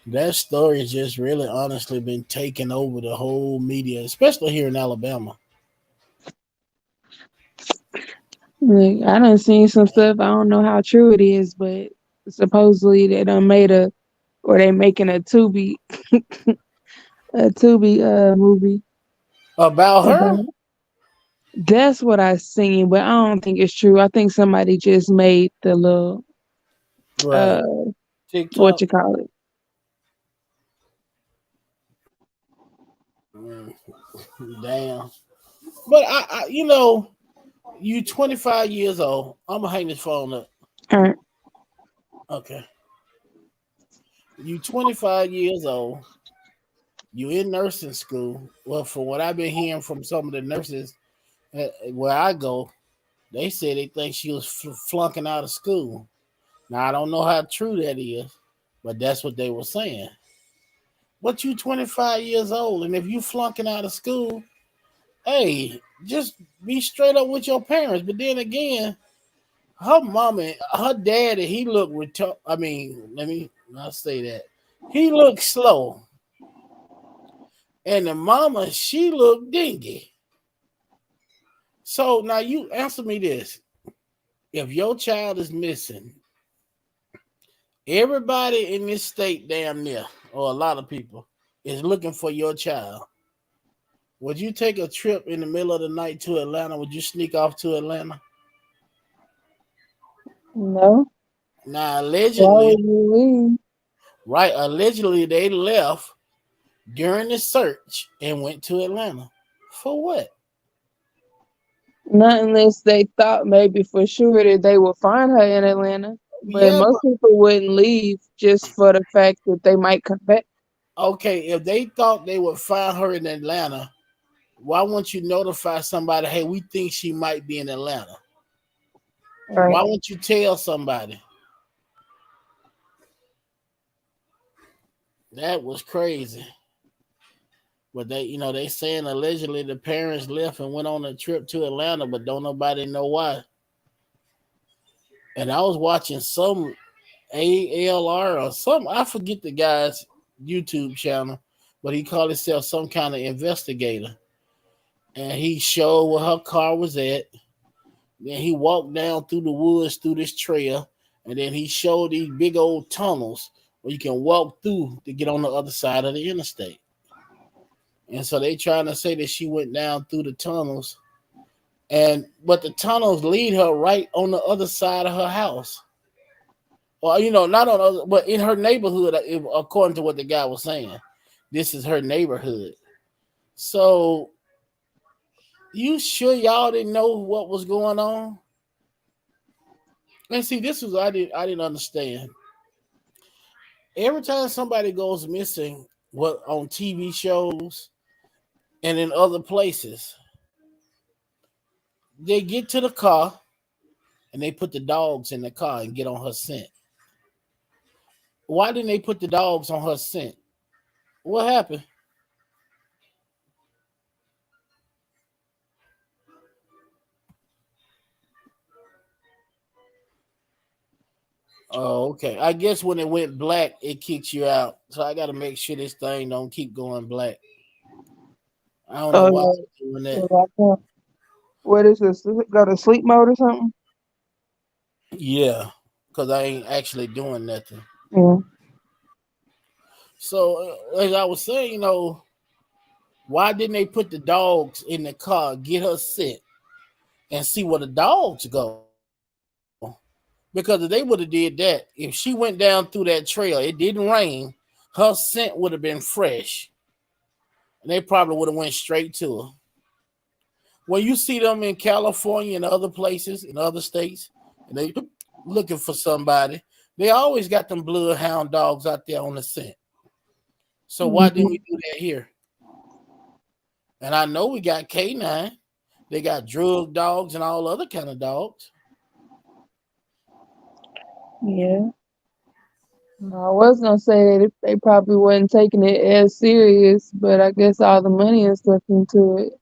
That story has just really honestly been taking over the whole media, especially here in Alabama. Like, I done seen some stuff. I don't know how true it is, but supposedly they done made or they making a Tubi movie About her? about. That's what I seen, but I don't think it's true. I think somebody just made the little Right. uh what TikTok? you call it. Mm, damn. But you 25 years old. I'm gonna hang this phone up. Her. Okay. You 25 years old. You in nursing school. Well, from what I've been hearing from some of the nurses where I go, they say they think she was flunking out of school. Now I don't know how true that is, but that's what they were saying. But you 25 years old, and if you flunking out of school, hey, just be straight up with your parents. But then again, her mama, her daddy, he looked I mean, let me not say that. He looked slow, and the mama, she looked dingy. So now you answer me this: if your child is missing, everybody in this state, damn near, or a lot of people, is looking for your child. Would you take a trip in the middle of the night to Atlanta? Would you sneak off to Atlanta? No. Now, Why would allegedly, you leave? right? Allegedly, they left during the search and went to Atlanta. For what? Not unless they thought maybe for sure that they would find her in Atlanta. But Yeah, most but people wouldn't leave just for the fact that they might come back. okay, if they thought they would find her in Atlanta, why won't you notify somebody, hey, we think she might be in Atlanta? Right. Why won't you tell somebody? That was crazy. But they saying allegedly the parents left and went on a trip to Atlanta, but don't nobody know why. And I was watching some ALR or some, I forget the guy's YouTube channel, but he called himself some kind of investigator. And he showed where her car was at. Then he walked down through the woods through this trail, and then he showed these big old tunnels where you can walk through to get on the other side of the interstate. And so they trying to say that she went down through the tunnels, and but the tunnels lead her right on the other side of her house. Well, not on other, but in her neighborhood, according to what the guy was saying. This is her neighborhood. So you sure y'all didn't know what was going on? And see, this was I didn't understand. Every time somebody goes missing, what on TV shows and in other places, they get to the car and they put the dogs in the car and get on her scent. Why didn't they put the dogs on her scent? What happened? Oh, okay. I guess when it went black, it kicks you out. So I got to make sure this thing don't keep going black. I don't know Oh why yeah. I'm doing that. So like, what is this? Does it go to sleep mode or something? Yeah, because I ain't actually doing nothing. Yeah. So, as I was saying, why didn't they put the dogs in the car, get her scent, and see where the dogs go? Because if they would have did that, if she went down through that trail, it didn't rain, her scent would have been fresh, and they probably would have went straight to her. When you see them in California and other places in other states, and they looking for somebody, they always got them bloodhound dogs out there on the scent. So why didn't we Mhm. do that here? And I know we got canine. They got drug dogs and all other kind of dogs. Yeah. I was gonna say that if they probably wasn't taking it as serious, but I guess all the money and stuff into it,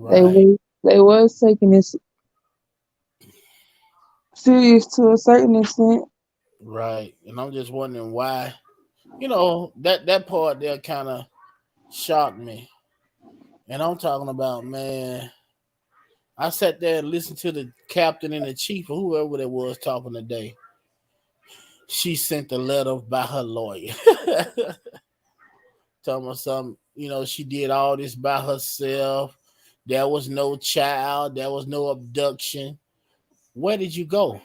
they Right, was they was taking it serious to a certain extent. right. And I'm just wondering why. That part there kind of shocked me. And I'm talking about, man, I sat there and listened to the captain and the chief or whoever that was talking today. She sent the letter by her lawyer. Talking about some, she did all this by herself. There was no child, there was no abduction. Where did you go?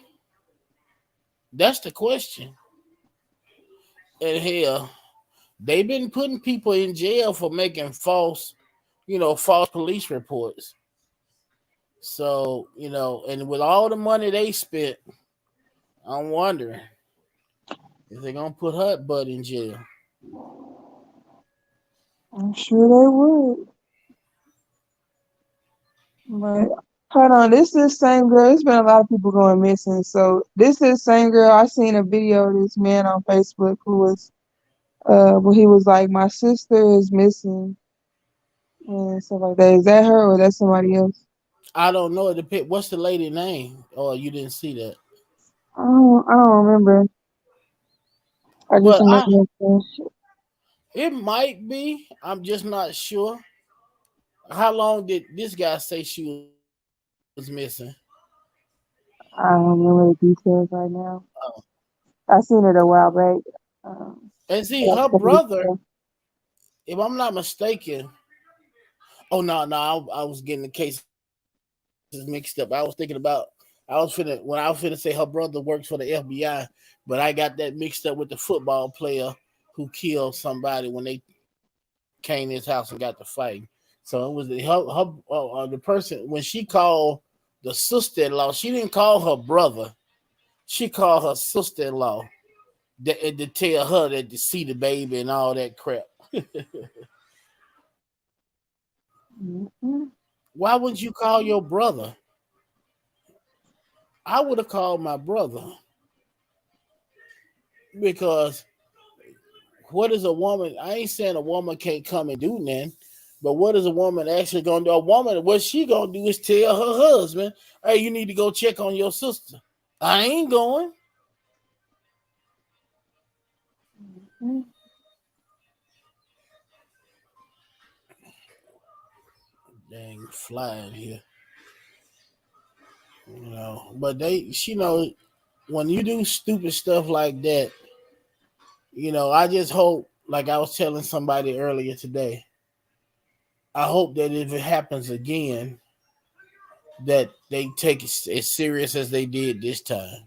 That's the question. And hell, they've been putting people in jail for making false police reports. So, and with all the money they spent, I'm wondering if they're gonna put her butt in jail. I'm sure they would. But hold on, this is the same girl. There's been a lot of people going missing. So this is the same girl. I seen a video of this man on Facebook who was where he was like, my sister is missing and stuff like that. Is that her or that's somebody else? I don't know. It depends. What's the lady name? Oh, you didn't see that. I don't remember. I just But remember him saying, it might be. I'm just not sure. How long did this guy say she was missing? I don't remember the details right now. I seen it a while back. Um, And see, like her a couple weeks brother, ago. if I'm not mistaken, oh no, no, I was getting the cases mixed up. I was finna say her brother works for the FBI, but I got that mixed up with the football player who killed somebody when they came to his house and got to fighting. So it was the person when she called the sister-in-law. She didn't call her brother. She called her sister-in-law to tell her that to see the baby and all that crap. Mhm. Why wouldn't you call your brother? I would have called my brother because what is a woman? I ain't saying a woman can't come and do nothing, but what is a woman actually gonna do? A woman, what she gonna do is tell her husband, "Hey, you need to go check on your sister." I ain't going. Mhm. Dang, flying here, But when you do stupid stuff like that, I just hope, like I was telling somebody earlier today, I hope that if it happens again, that they take it as serious as they did this time.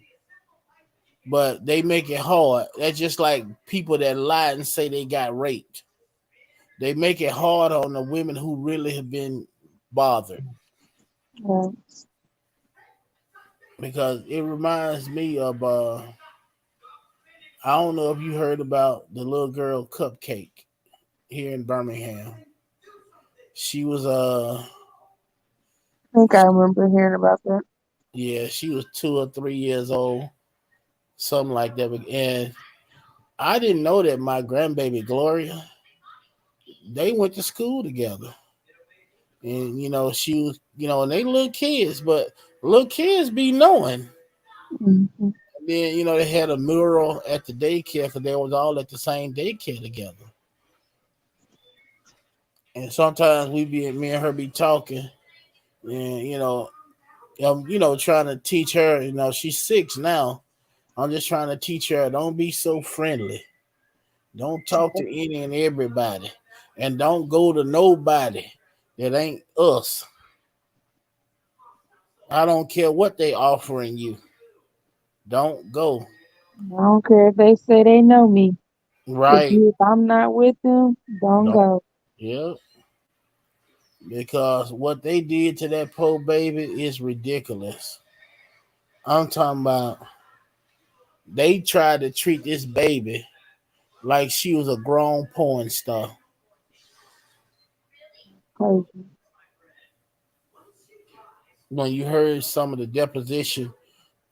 But they make it hard. That's just like people that lie and say they got raped. They make it hard on the women who really have been bothered. Yeah. Because it reminds me of I don't know if you heard about the little girl Cupcake here in Birmingham. She was I think I remember hearing about that. yeah, she was 2 or 3 years old, something like that. And I didn't know that my grandbaby Gloria, they went to school together. And she was, and they little kids, but little kids be knowing. Hmm. And then they had a mural at the daycare because they was all at the same daycare together. And sometimes me and her be talking, and trying to teach her. She's 6 now. I'm just trying to teach her, don't be so friendly. Don't talk to any and everybody, and don't go to nobody that ain't us. I don't care what they offering you. Don't go. I don't care if they say they know me. Right. If I'm not with them, don't Don't. go. Yeah. Because what they did to that poor baby is ridiculous. I'm talking about they tried to treat this baby like she was a grown porn star. Crazy. When you heard some of the deposition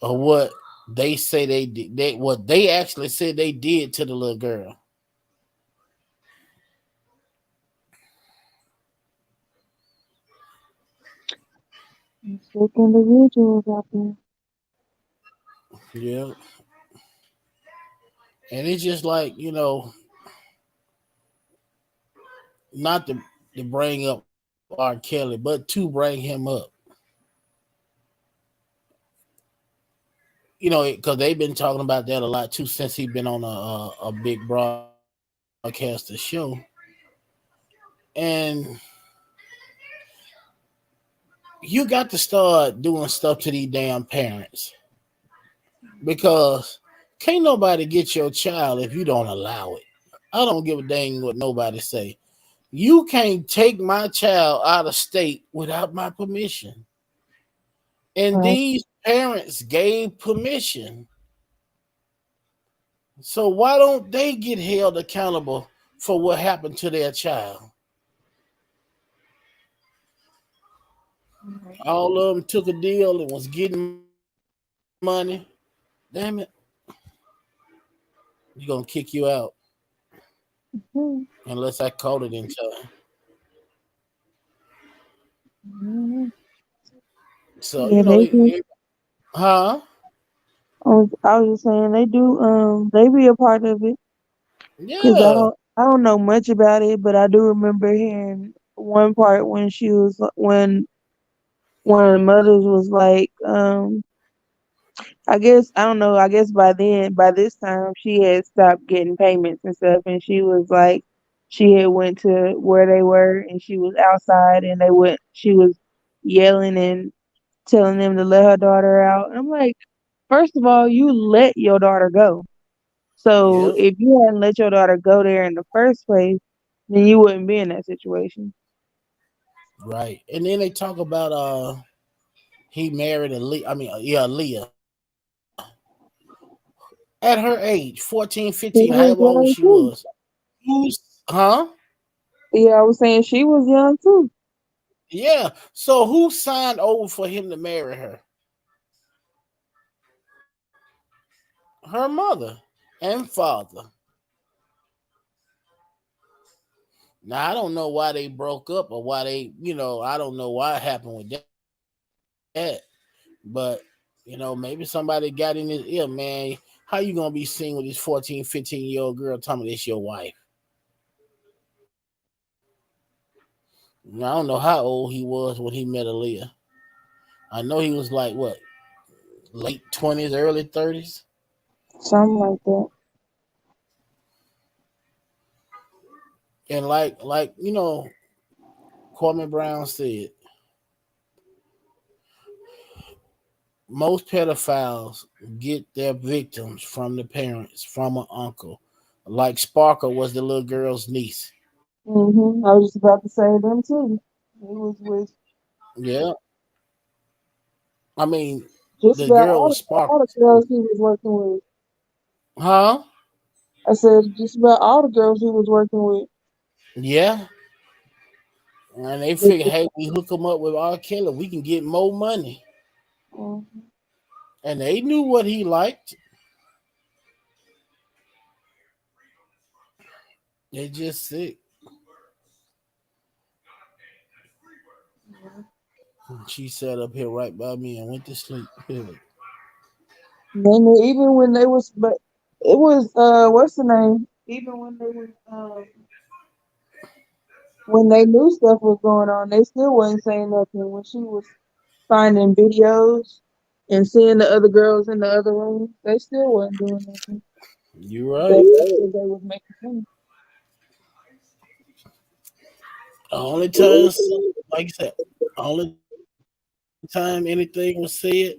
of what they say they did, what they actually said they did to the little girl. Sick individuals out there. Yeah. And it's just like, not to bring up R. Kelly, but to bring him up. Because they've been talking about that a lot too since he's been on a big broadcaster show, and you got to start doing stuff to these damn parents because can't nobody get your child if you don't allow it. I don't give a dang what nobody say. You can't take my child out of state without my permission. And Right. these parents gave permission. So why don't they get held accountable for what happened to their child? All of them took a deal and was getting money. Damn it, you're gonna kick you out Mhm. unless I called it in time. Mhm. So Yeah, they do. huh? I was just saying they do. They be a part of it because Yeah, I don't know much about it, but I do remember hearing one part when when one of the mothers was like, I guess I don't know. I guess by this time, she had stopped getting payments and stuff, and she was like, she had went to where they were, and she was outside, and they went. She was yelling and telling them to let her daughter out. And I'm like, first of all, you let your daughter go. So yep, if you hadn't let your daughter go there in the first place, then you wouldn't be in that situation. right. And then they talk about he married a Leah. I mean, yeah, Leah at her age, 14, 15, however She old she was was. young too. Who's huh? Yeah, I was saying she was young too. Yeah. So who signed over for him to marry her? Her mother and father. Now I don't know why they broke up or why I don't know why it happened with that. But maybe somebody got in his ear, man. How you gonna be seen with this 14, 15-year-old girl telling me this your wife? Now, I don't know how old he was when he met Aaliyah. I know he was like what, late 20s, early 30s. Something like that. And like Kwame Brown said, most pedophiles get their victims from the parents, from an uncle. Like Sparkle was the little girl's niece. I was just about to say them too. He was with Yeah. I mean, just the about girl was Sparkle. all the girls he was working with. Huh? I said just about all the girls he was working with. Yeah. And they figured, hey, we hook them up with R. Kelly, we can get more money. Mhm. And they knew what he liked. They just sick. She sat up here right by me and went to sleep. Then even when they was, but it was what's the name? Even when they was when they knew stuff was going on, they still wasn't saying nothing. When she was finding videos and seeing the other girls in the other room, they still wasn't doing nothing. You They, right. because they was making fun. The only time, like I said, only time anything was said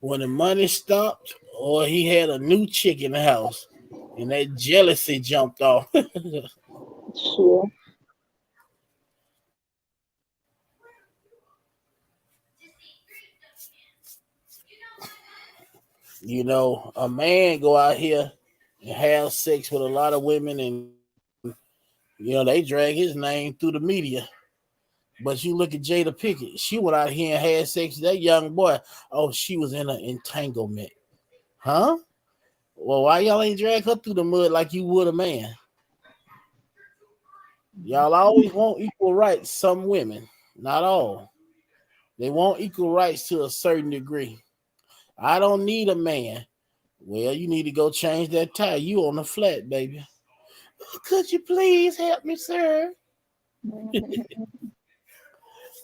when the money stopped or he had a new chick in the house and that jealousy jumped off. Sure. A man go out here and have sex with a lot of women, and they drag his name through the media. But you look at Jada Pickett, she went out here and had sex with that young boy. Oh, she was in an entanglement. Huh? Well, why y'all ain't drag her through the mud like you would a man? Y'all always want equal rights, some women, not all. They want equal rights to a certain degree. I don't need a man. Well, you need to go change that tire. You on the flat, baby. Could you please help me, sir?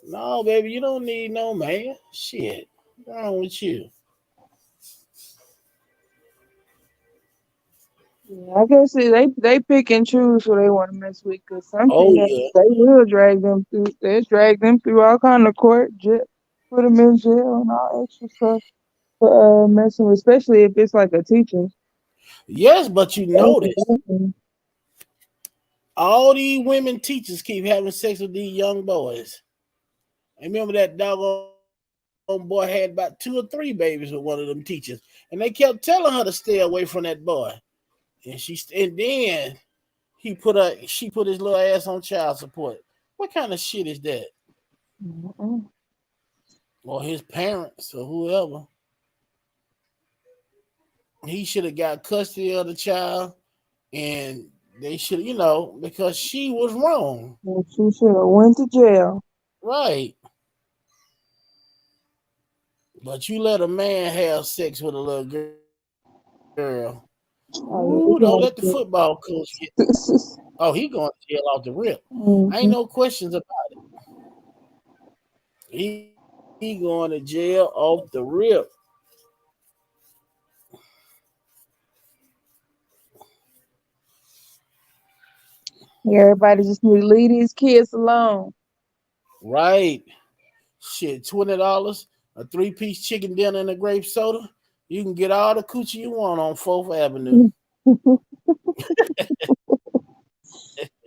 No, baby, you don't need no man. Shit. What's wrong with you? Yeah, I guess they pick and choose who they want to mess with. Cause some Oh females yeah. they will drag them through. They drag them through all kind of court, put them in jail and all extra stuff for messing with, especially if it's like a teacher. Yes, but you notice Mhm. all these women teachers keep having sex with these young boys. I remember that doggone boy had about 2 or 3 babies with one of them teachers, and they kept telling her to stay away from that boy. And then she put his little ass on child support. What kind of shit is that? Mhm. Or his parents or whoever. He should have got custody of the child, and they should, because she was wrong. And she should have went to jail. Right. But you let a man have sex with a little girl. Ooh, don't let the Oh yeah, football coach get. he Oh, he going to jail off the rip. Ain't hmm no questions about it. He going to jail off the rip. Everybody just need to leave these kids alone. Right. Shit, $20, a 3-piece chicken dinner and a grape soda. You can get all the coochie you want on 4th Avenue.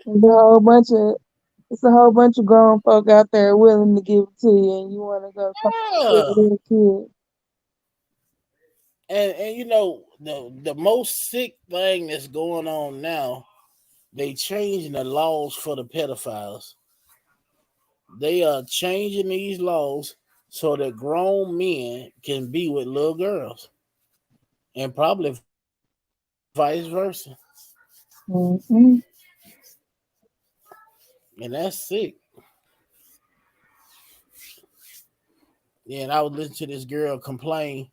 There's a whole bunch of it's a whole bunch of grown folk out there willing to give it to you, and you want to go come with a Yeah. little kid. And the most sick thing that's going on now, they changing the laws for the pedophiles. They are changing these laws so that grown men can be with little girls, and probably vice versa. Mm-hmm. And that's sick. Yeah, and I was listening to this girl complain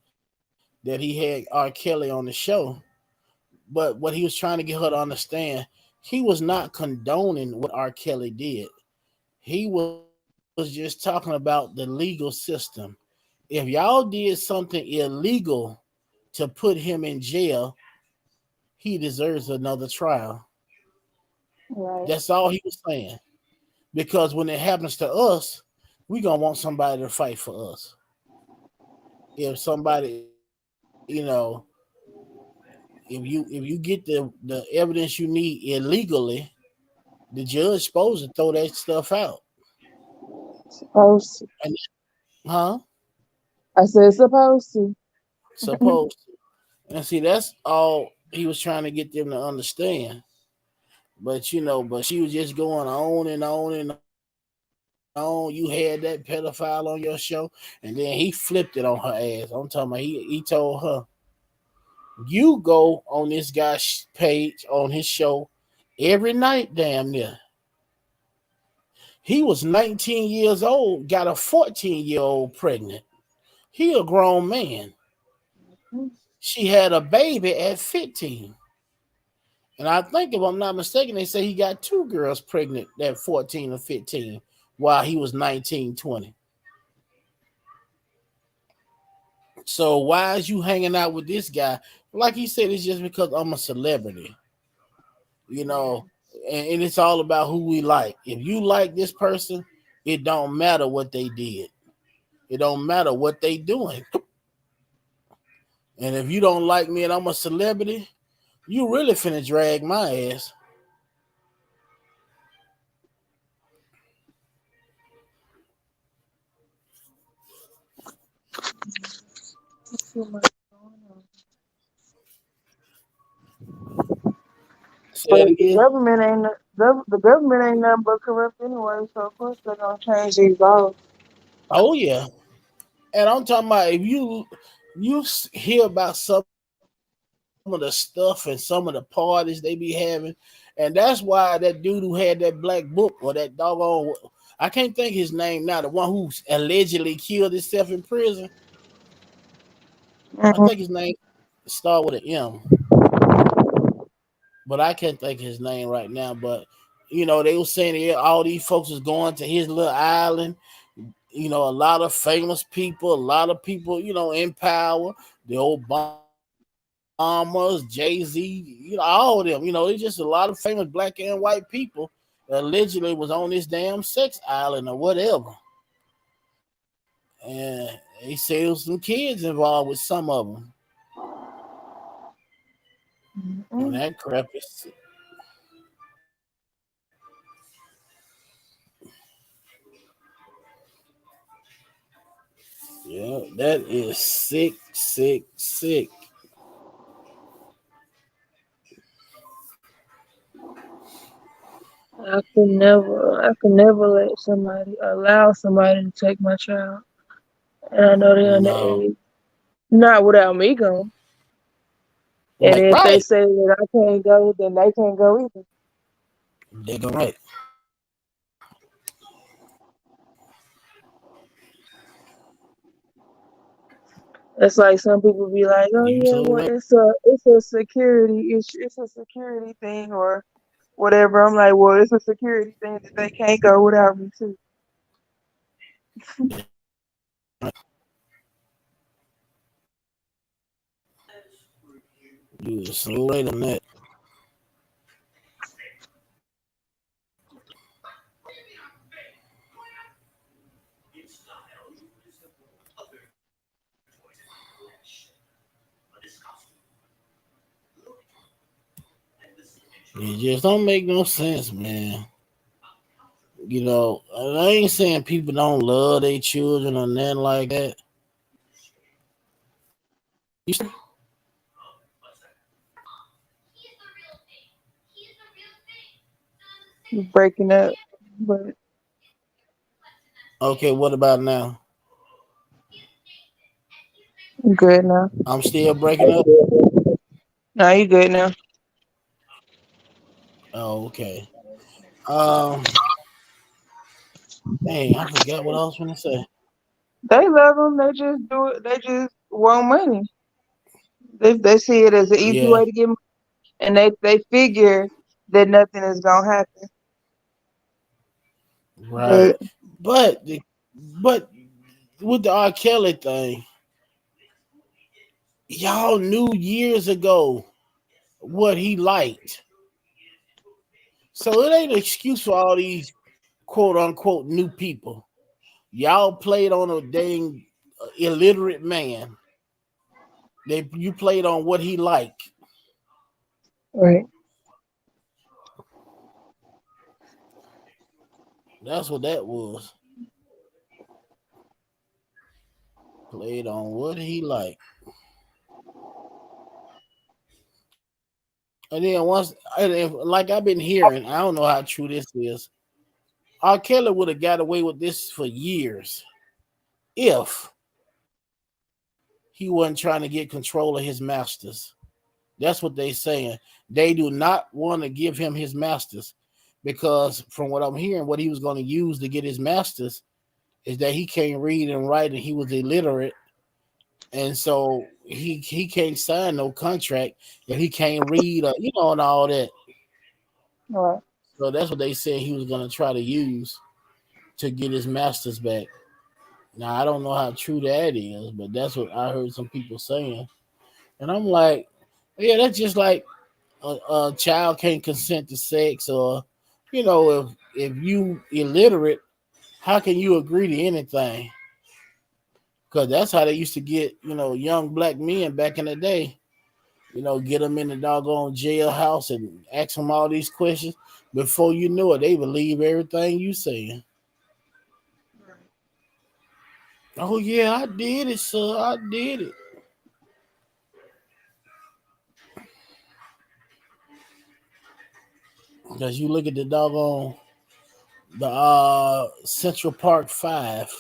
that he had R. Kelly on the show, but what he was trying to get her to understand, he was not condoning what R. Kelly did. He was just talking about the legal system. If y'all did something illegal to put him in jail, he deserves another trial. Right. That's all he was saying. Because when it happens to us, we gonna want somebody to fight for us. If somebody, if you get the evidence you need illegally, the judge supposed to throw that stuff out. Supposed to. And huh? I said supposed to. Supposed to. And see, that's all he was trying to get them to understand. But she was just going on and on and on. You had that pedophile on your show, and then he flipped it on her ass. I'm talking about he told her, you go on this guy's page on his show every night, damn near. He was 19 years old, got a 14-year-old pregnant. He a grown man. She had a baby at 15. And I think if I'm not mistaken, they say he got 2 girls pregnant at 14 or 15 while he was 19, 20. So why is you hanging out with this guy? Like he said, it's just because I'm a celebrity, you know, and it's all about who we like. If you like this person, it don't matter what they did. It don't matter what they doing. And if you don't like me and I'm a celebrity, you really finna drag my ass. Too much going on. Say But it again. the government ain't nothing but corrupt anyway. So of course they're gonna change these laws. Oh yeah. And I'm talking about if you hear about some of the stuff and some of the parties they be having, and that's why that dude who had that black book or that doggone, I can't think his name now, the one who allegedly killed himself in prison. I think his Mm-hmm. name start with an M, but I can't think his name right now. But They were saying that all these folks was going to his little island. A lot of famous people, a lot of people, in power. The Obamas, Jay Z, all of them. It's just a lot of famous black and white people that allegedly was on this damn sex island or whatever. And they say there was some kids involved with some of them. And Mm-mm. that crap is, yeah, that is sick, sick, sick. I could never let somebody allow somebody to take my child, and I know they're No, underage. Not without me going. And if they right. say that I can't go, then they can't go either. They go right. It's like some people be like, "Oh You yeah, so well right. it's a security issue, it's a security thing or whatever." I'm like, "Well, it's a security thing that they can't go without me too." You was so right on that. It just don't make no sense, man. I ain't saying people don't love their children or nothing like that. You sure? Breaking up, but Okay, what about now? I'm good now. I'm still breaking up. Now you good now. Oh, okay. Um, dang, I forgot what I was gonna say. They love them. They just do it. They just want money. They see it as an easy Yeah, way to get money, and they figure that nothing is gonna happen. right. But But with the R. Kelly thing, y'all knew years ago what he liked, so it ain't an excuse for all these quote unquote new people. Y'all played on a dang illiterate man. You played on what he liked. right, That's what that was. Played on what he liked. And then like I've been hearing, I don't know how true this is. R. Kelly would have got away with this for years if he wasn't trying to get control of his masters. That's what they saying. They do not want to give him his masters because, from what I'm hearing, what he was going to use to get his masters is that he can't read and write and he was illiterate, and so he can't sign no contract if he can't read or and all that. right. So that's what they said he was going to try to use to get his masters back. Now I don't know how true that is, but that's what I heard some people saying, and I'm like, yeah, that's just like a child can't consent to sex, or if you illiterate, how can you agree to anything? Because that's how they used to get young black men back in the day. Get them in the doggone jailhouse and ask them all these questions. Before you knew it, they believe everything you saying. Oh yeah, I did it, sir. I did it. Because you look at the doggone the Central Park Five.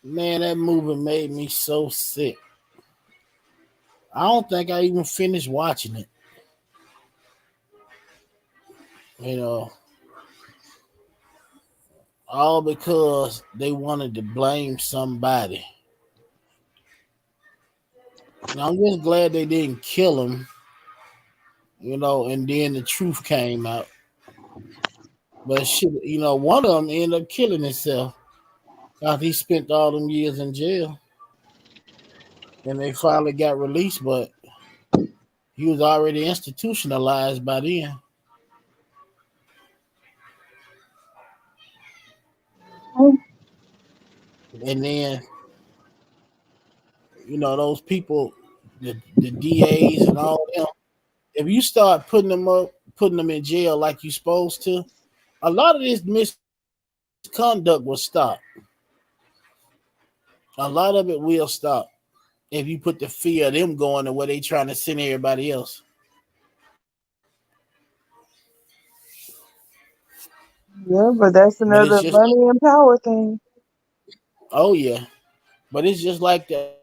Man, that movie made me so sick. I don't think I even finished watching it. You know, all because they wanted to blame somebody. Now I'm just glad they didn't kill him. And then the truth came out. But shit, one of them ended up killing himself after he spent all them years in jail, and they finally got released. But he was already institutionalized by then. And then those people, the DAs and all them. If you start putting them in jail like you supposed to, a lot of this misconduct will stop. A lot of it will stop if you put the fear of them going to where they trying to send everybody else. Yeah, but that's But it's another just like, money and power thing. oh yeah, but it's just like the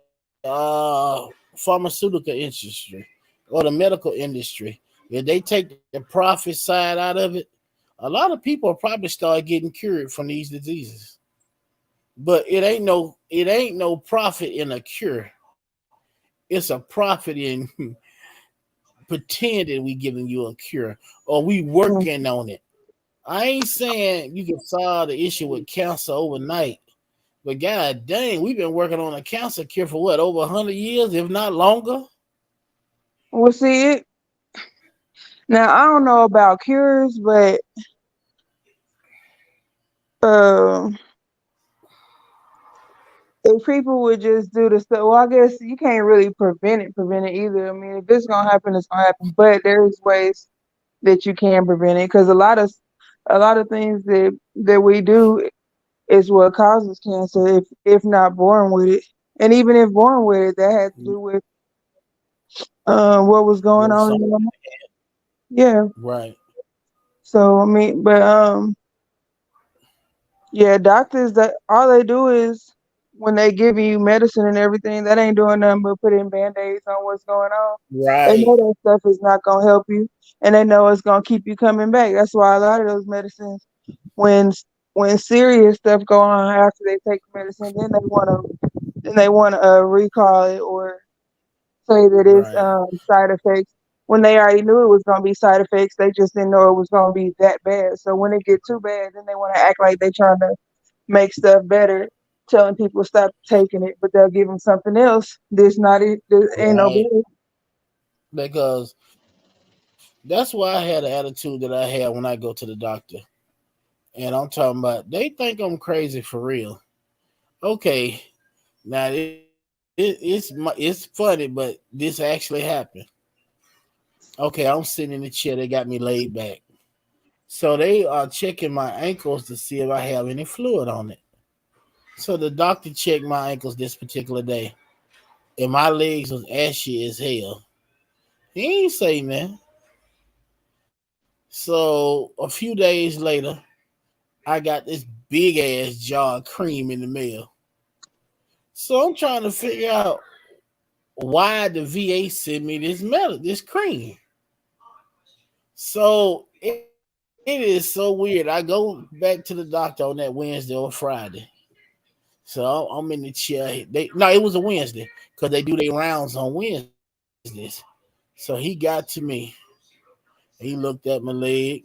pharmaceutical industry or the medical industry. If they take the profit side out of it, a lot of people will probably start getting cured from these diseases. But it ain't no profit in a cure. It's a profit in pretending we giving you a cure or we Mm. working on it. I ain't saying you can solve the issue with cancer overnight, but god dang, we've been working on a cancer cure for what, over 100 years, if not longer. Well, see it now. I don't know about cures, but uh, if people would just do the stuff, well, I guess you can't really prevent it either. I mean, if it's gonna happen, it's gonna happen. But there's ways that you can prevent it because a lot of things that we do is what causes cancer if not born with it. And even if born with it, that had to do with what was going Well, on in your mind. Yeah. right, So I mean, but yeah, doctors that all they do is when they give you medicine and everything, that ain't doing nothing but putting band-aids on what's going on. They right, know that stuff is not gonna help you, and they know it's gonna keep you coming back. That's why a lot of those medicines, when when serious stuff go on after they take the medicine, then they wanna recall it or say that it's right, side effects. When they already knew it was gonna be side effects, they just didn't know it was gonna be that bad. So when it get too bad, then they want to act like they trying to make stuff better, telling people stop taking it, but they'll give them something else. This not it. This ain't no right. better. Because that's why I had the attitude that I had when I go to the doctor. And I'm talking about, they think I'm crazy for real. Okay, now it's funny, but this actually happened. Okay, I'm sitting in the chair. They got me laid back. So they are checking my ankles to see if I have any fluid on it. So the doctor checked my ankles this particular day, and my legs was ashy as hell. He ain't say nothing. So a few days later, I got this big ass jar of cream in the mail. So I'm trying to figure out why the VA sent me this cream. So it is so weird. I go back to the doctor on that Wednesday or Friday. So I'm in the chair. No, it was a Wednesday because they do their rounds on Wednesdays. So he got to me. He looked at my leg.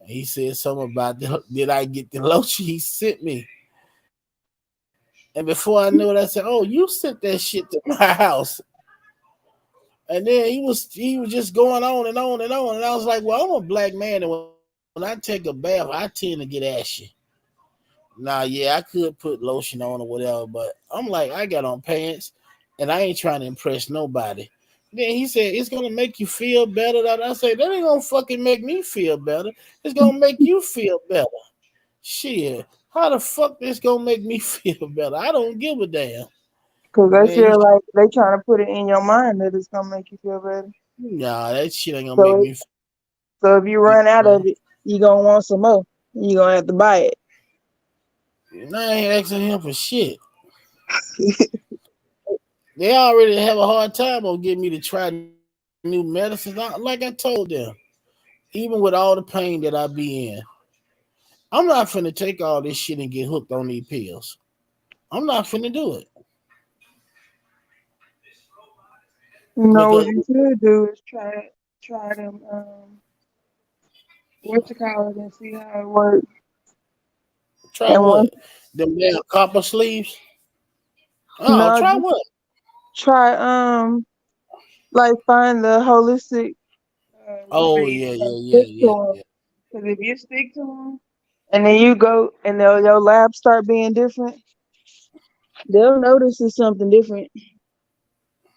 And he said something about did I get the lotion he sent me? And before I knew it, I said, "Oh, you sent that shit to my house." And then he was just going on and on and on. And I was like, "Well, I'm a black man, and when I take a bath, I tend to get ashy." Now, yeah, I could put lotion on or whatever, but I'm like, I got on pants, and I ain't trying to impress nobody. Then he said, "It's gonna make you feel better." I said, "That ain't gonna fucking make me feel better. It's gonna make you feel better." Shit, how the fuck this gonna make me feel better? I don't give a damn, Cause they man. feel like they trying to put it in your mind that it's gonna make you feel better. Nah, that shit ain't gonna make So me feel so if you better. run out of it, you gonna want some more. You gonna have to buy it. And I ain't asking him for shit. They already have a hard time on getting me to try new medicines. Like I told them, even with all the pain that I be in, I'm not finna take all this shit and get hooked on these pills. I'm not finna do it You know because what you should do is try them. what you call it and see how it works. Try And what? once Them damn copper sleeves? Oh, no, try just what? try like find the holistic Oh remedies yeah, and yeah, yeah, stick to yeah, them. yeah. Because if you stick to them and then you go and your labs start being different, they'll notice it's something different.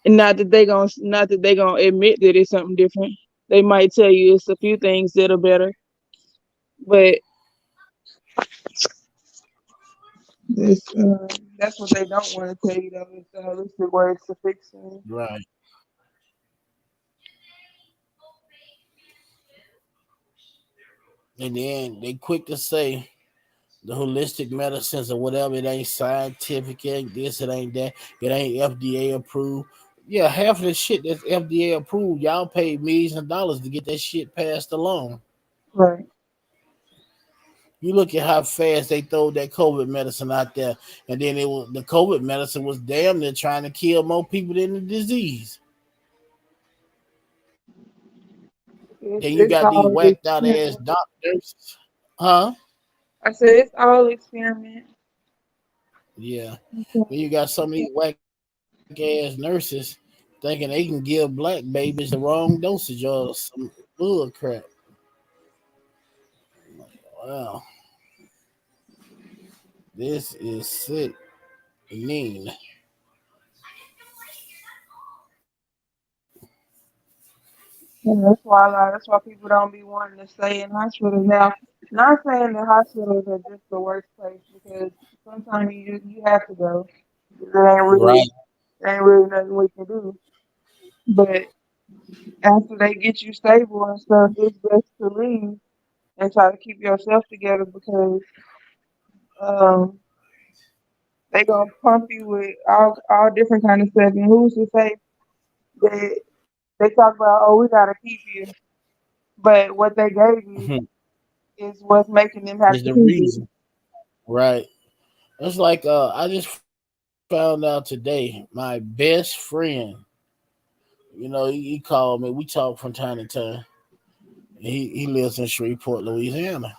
And not that they gonna admit that it's something different. They might tell you it's a few things that are better, but it's, that's what they don't want to tell you though. It's the holistic ways to fix things. Right. And then they quick to say the holistic medicines or whatever, it ain't scientific, it ain't this, it ain't that, it ain't FDA approved. Yeah, half of the shit that's FDA approved, y'all paid millions of dollars to get that shit passed along. Right. You look at how fast they throw that COVID medicine out there, and then it was the COVID medicine was damn near trying to kill more people than the disease. Then you It's got these all whacked out ass experiment. doctors, huh? I said it's all experiment. Yeah. Okay. Then you got some of these whack ass nurses thinking they can give black babies the wrong dosage or some bull crap. Wow, this is sick. Mean. And that's why people don't be wanting to stay in hospitals now. Not saying that hospitals are just the worst place because sometimes you have to go. Right. There ain't really nothing we can do. But after they get you stable and stuff, it's best to leave and try to keep yourself together because um they gonna pump you with all different kind of stuff. And who's to say that they talk about, oh, we gotta keep you, but what they gave you is what's making them have Is to the keep you. reason. Right. It's like I just found out today. My best friend, he called me. We talk from time to time. He lives in Shreveport, Louisiana,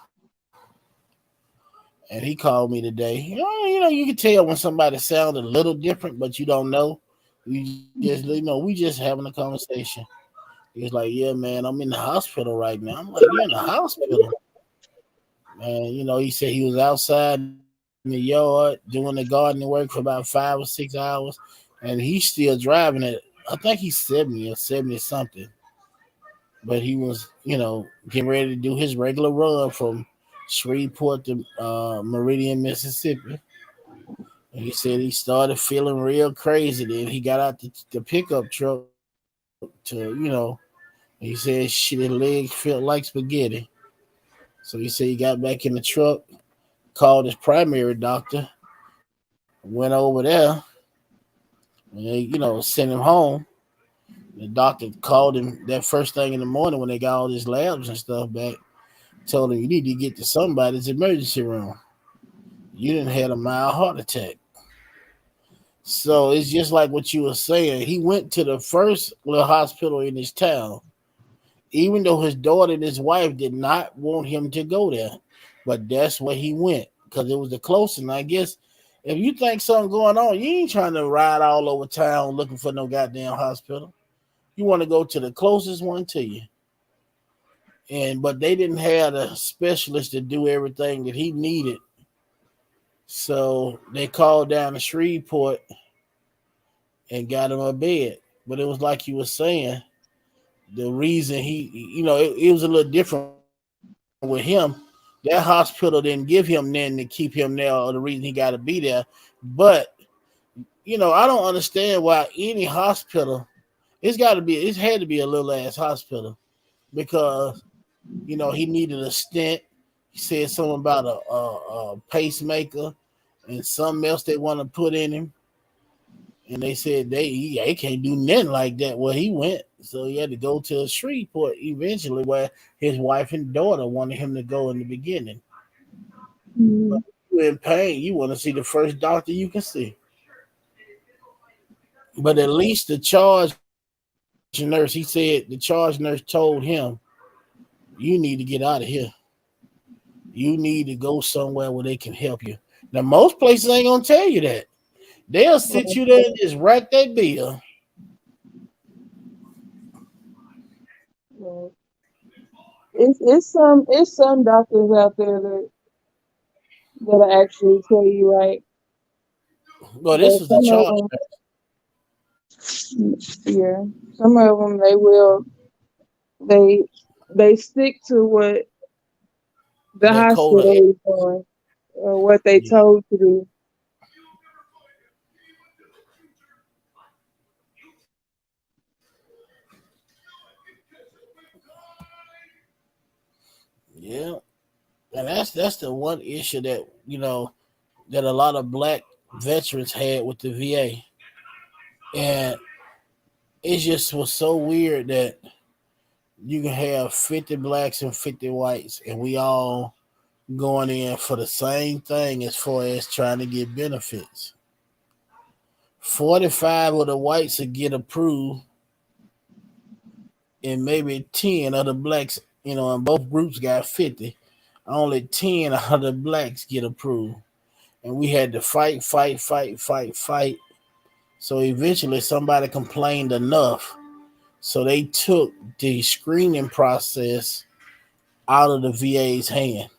and he called me today. You can tell when somebody sounded a little different, but you don't know. We just having a conversation. He's like, "Yeah, man, I'm in the hospital right now." I'm like, "You're in the hospital?" And he said he was outside in the yard doing the gardening work for about 5 or 6 hours, and he's still driving it. I think he's 70 or 70 something, but he was, getting ready to do his regular run from Shreveport to Meridian, Mississippi. And he said he started feeling real crazy. Then he got out the pickup truck he said shit, his legs felt like spaghetti. So he said he got back in the truck, called his primary doctor, went over there, and they sent him home. The doctor called him that first thing in the morning when they got all his labs and stuff back. Told him you need to get to somebody's emergency room. You didn't had a mild heart attack. So it's just like what you were saying. He went to the first little hospital in his town, even though his daughter and his wife did not want him to go there. But that's where he went because it was the closest. And I guess if you think something going on, you ain't trying to ride all over town looking for no goddamn hospital. You want to go to the closest one to you. And but they didn't have a specialist to do everything that he needed. So they called down to Shreveport and got him a bed. But it was like you were saying, the reason it was a little different with him. That hospital didn't give him then to keep him there, or the reason he got to be there. But I don't understand why any hospital. It had to be a little ass hospital because he needed a stent. He said something about a pacemaker and something else they want to put in him. And they said they can't do nothing like that where he went. So he had to go to Shreveport eventually, where his wife and daughter wanted him to go in the beginning. But Mm. if you're in pain, you want to see the first doctor you can see. But at least the charge nurse, he said the charge nurse told him You need to get out of here. You need to go somewhere where they can help you. Now, most places ain't gonna tell you that. They'll sit Well, you there and just rack that bill. well, it's some doctors out there that'll actually tell you right, Well, but this is the some of charge them, yeah, some of them they they stick to what the that code of hospital is doing or what they yeah, told to do. yeah. And that's the one issue that that a lot of black veterans had with the VA, and it just was so weird that you can have 50 blacks and 50 whites, and we all going in for the same thing as far as trying to get benefits. 45 of the whites would get approved, and maybe 10 of the blacks, and both groups got 50. Only 10 of the blacks get approved. And we had to fight, fight, fight, fight, fight. So eventually somebody complained enough. So they took the screening process out of the VA's hand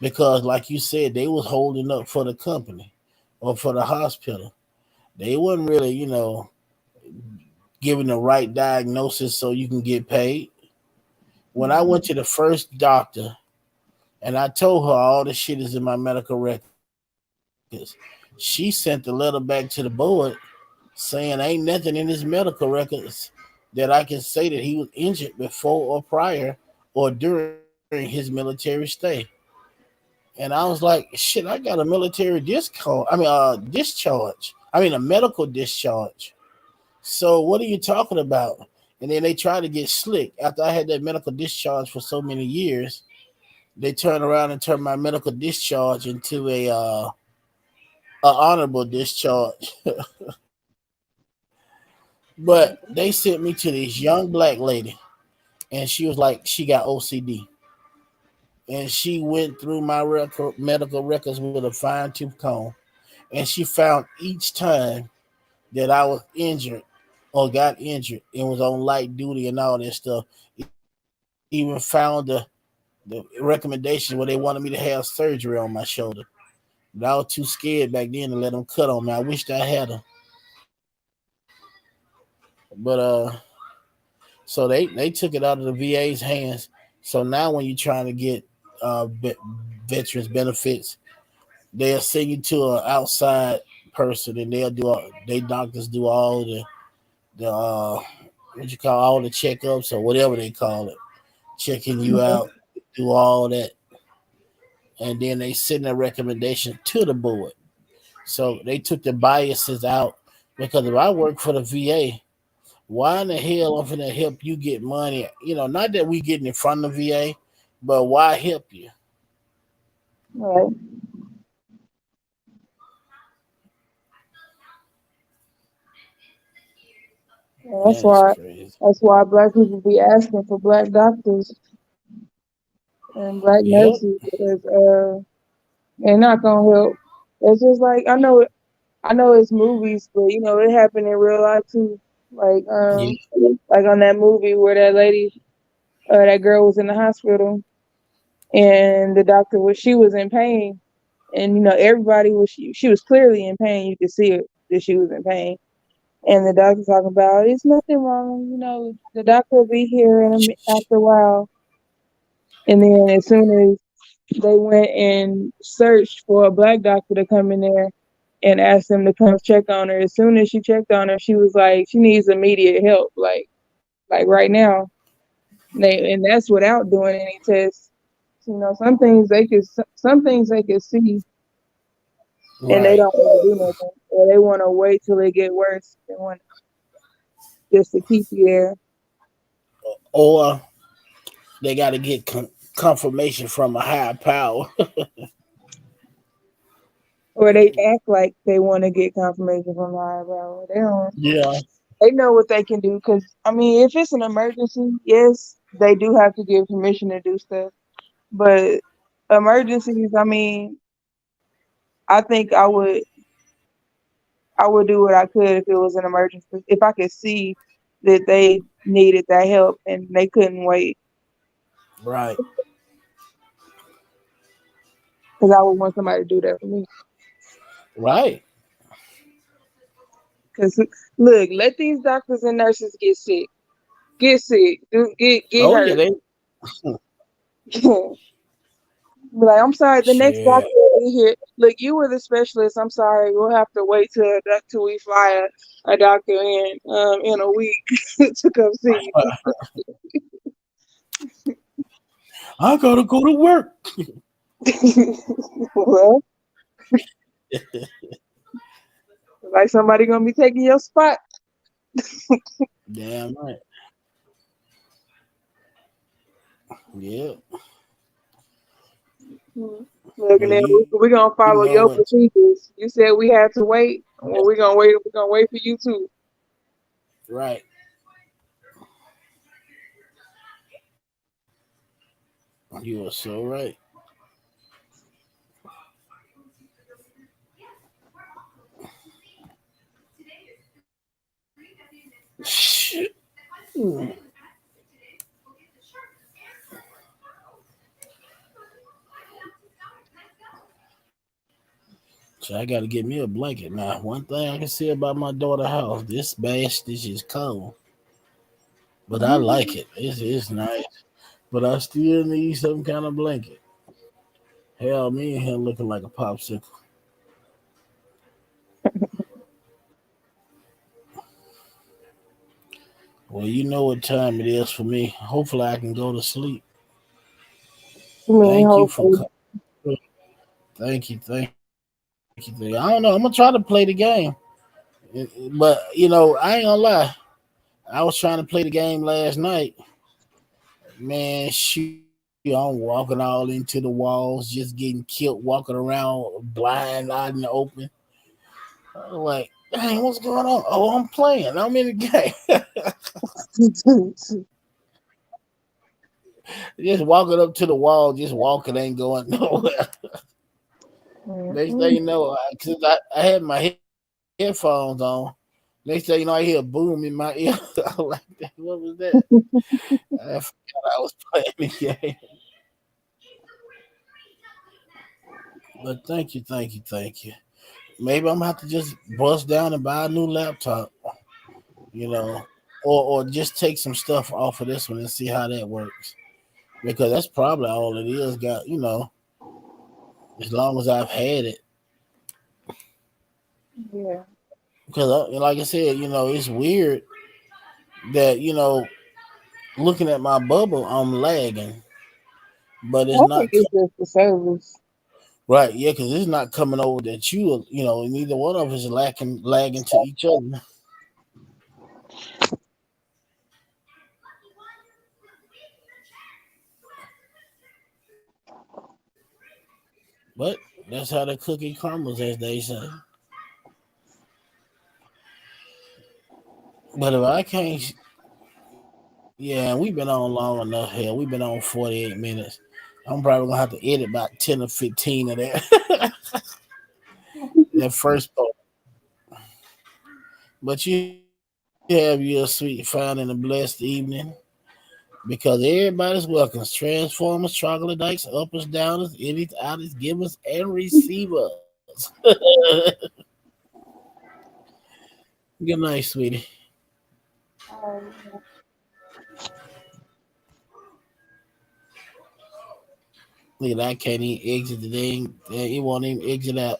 because, like you said, they was holding up for the company or for the hospital. They wasn't really, giving the right diagnosis so you can get paid. When I went Mhm. to the first doctor and I told her all the shit is in my medical records, she sent the letter back to the board saying ain't nothing in his medical records that I can say that he was injured before or prior or during his military stay. And I was like, shit, I got a military discharge. I mean, a medical discharge. So what are you talking about? And then they try to get slick. After I had that medical discharge for so many years, they turn around and turn my medical discharge into a honorable discharge. But they sent me to this young black lady, and she was like, she got OCD, and she went through my medical records with a fine tooth comb, and she found each time that I was injured or got injured and was on light duty and all that stuff. Even found the recommendations where they wanted me to have surgery on my shoulder. But I was too scared back then to let them cut on me. I wished I had them. But so they took it out of the VA's hands. So now when you're trying to get veterans benefits, they'll send you to an outside person, and they doctors do all the what you call all the checkups or whatever they call it, checking you Yeah. out, do all that, and then they send a recommendation to the board. So they took the biases out because if I work for the VA, why in the hell I'm gonna help you get money? Not that we getting in front of the VA, but why help you? Right. And Man, it's crazy. that's why black people be asking for black doctors and black Yep. nurses because they're not gonna help. It's just like I know it's movies, but it happened in real life too. Like Yeah. like on that movie where that girl was in the hospital and the doctor she was in pain, and everybody she was clearly in pain. You could see it that she was in pain, and the doctor talking about it's nothing wrong. The doctor will be here after a while, and then as soon as they went and searched for a black doctor to come in there and asked them to come check on her. As soon as she checked on her, she was like, she needs immediate help, like right now. And that's without doing any tests. Some things they could see, and they Right. don't want to do nothing, or they want to wait till it get worse. They want just to keep you there, Or they got to get confirmation from a higher power. or they act like they want to get confirmation from the higher power. They don't. Yeah. They know what they can do because I mean, if it's an emergency, yes. they do have to give permission to do stuff. But emergencies, I mean, I think I would do what I could if it was an emergency. If I could see that they needed that help and they couldn't wait, Right. because I would want somebody to do that for me. Right. Because look, let these doctors and nurses get sick, get Oh yeah, hurt. they Be like, I'm sorry, the next doctor shit. will be here. Look, you were the specialist. I'm sorry, we'll have to wait till we fly a doctor in a week to come see I gotta go to work. you. Well, like somebody gonna be taking your spot. Damn right. Yeah. Look, and Well, then you we're gonna know follow what? your procedures. You said we had to wait. Well, we're gonna wait. We're gonna wait for you too. Right. You are so right. Shit. Mm. So I gotta get me a blanket now. One thing I can say about my daughter's house, this bastard is cold, but I like Mm. it. It's nice, but I still need some kind of blanket. Hell, me and him looking like a popsicle. Well, you know what time it is for me. Hopefully, I can go to sleep. I mean, Thank you for hopefully, coming. Thank you. I don't know. I'm gonna try to play the game, but I ain't gonna lie. I was trying to play the game last night. Man, shoot, I'm walking all into the walls, just getting killed, walking around blind, out in the open. I'm like, dang, what's going on? Oh, I'm playing. I'm in the game. Just walking up to the wall, just walking, ain't going nowhere. Next thing mm-mm. you know, I had my headphones on. Next thing you know, I hear a boom in my ear. I'm like, what was that? I forgot I was playing the game. But thank you. Maybe I'm gonna have to just bust down and buy a new laptop, you know, or just take some stuff off of this one and see how that works. Because that's probably all it is. Got as long as I've had it. Yeah, Because like I said, it's weird that looking at my bubble, I'm lagging, but it's I think not it's just the service. right. Yeah, because it's not coming over that neither one of us is lagging to each other. But that's how the cookie crumbles, as they say. But if I can't, yeah, we've been on long enough. Hell, we've been on 48 minutes. I'm probably gonna have to edit about 10 or 15 of that that first part. But you have your sweet, fine, and a blessed evening because everybody's welcome. Transformers, troglodytes, uppers, downers, innies, outers, givers, and receivers. Good night, sweetie. Um, Look at that, I can't even exit the thing. It won't even exit out.